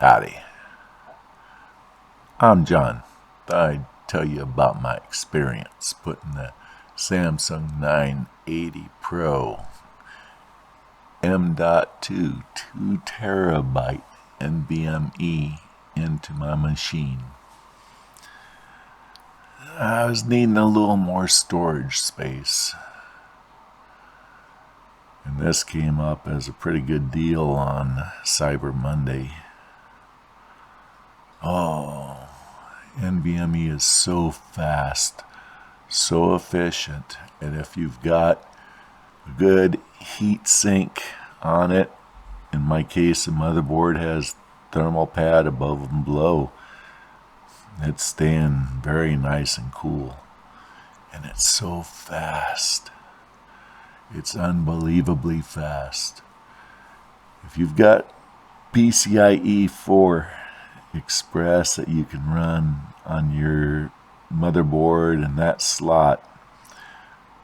Howdy, I'm John. I'd tell you about my experience putting the Samsung970 Pro M.2 2 terabyte NVMe into my machine. I was needing a little more storage space, and this came up as a pretty good deal on Cyber Monday. Oh, NVMe is so fast, so efficient, and if you've got a good heat sink on it, in my case the motherboard has thermal pad above and below, it's staying very nice and cool, and it's so fast. It's unbelievably fast. If you've got PCIe 4 Express that you can run on your motherboard and that slot,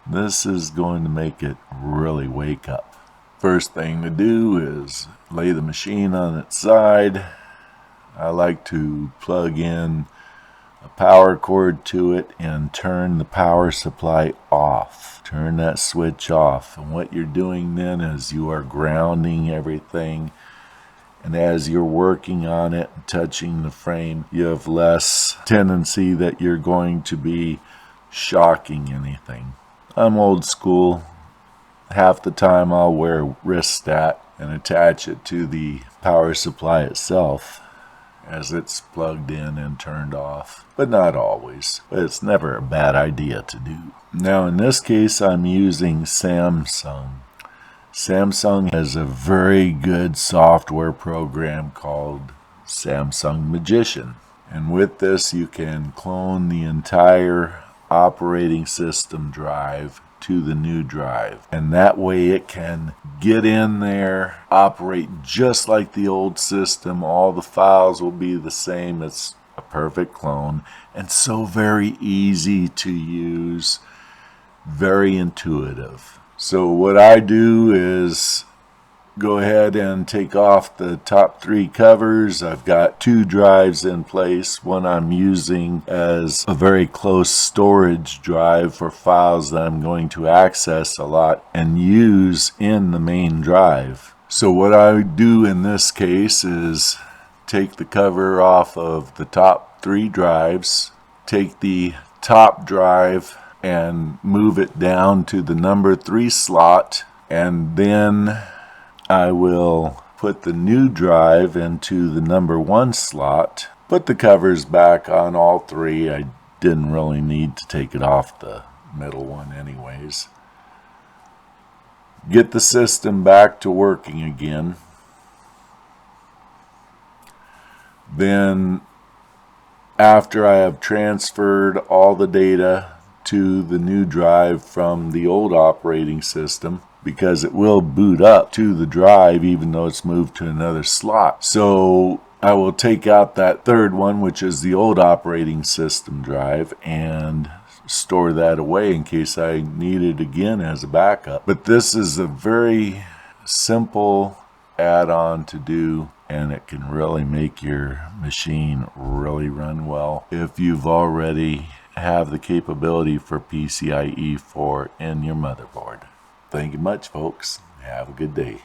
this is going to make it really wake up. First thing to do is lay the machine on its side. I like to plug in a power cord to it and turn the power supply off. Turn that switch off, and what you're doing then is you are grounding everything. And as you're working on it and touching the frame, you have less tendency that you're going to be shocking anything. I'm old school. Half the time I'll wear a wrist stat and attach it to the power supply itself as it's plugged in and turned off. But not always. But it's never a bad idea to do. Now in this case I'm using Samsung. Samsung has a very good software program called Samsung Magician. And with this you can clone the entire operating system drive to the new drive. And that way it can get in there, operate just like the old system. All the files will be the same. It's a perfect clone and so very easy to use, very intuitive. So what I do is go ahead and take off the top 3 covers. I've got 2 drives in place. One I'm using as a very close storage drive for files that I'm going to access a lot and use in the main drive. So what I do in this case is take the cover off of the top 3 drives, take the top drive and move it down to the number 3 slot, and then I will put the new drive into the number 1 slot, put the covers back on all 3. I didn't really need to take it off the middle one anyways. Get the system back to working again. Then after I have transferred all the data to the new drive from the old operating system, because it will boot up to the drive even though it's moved to another slot. So I will take out that 3rd one, which is the old operating system drive, and store that away in case I need it again as a backup. But this is a very simple add-on to do, and it can really make your machine really run well if you've already have the capability for PCIe 4 in your motherboard. Thank you much, folks. Have a good day.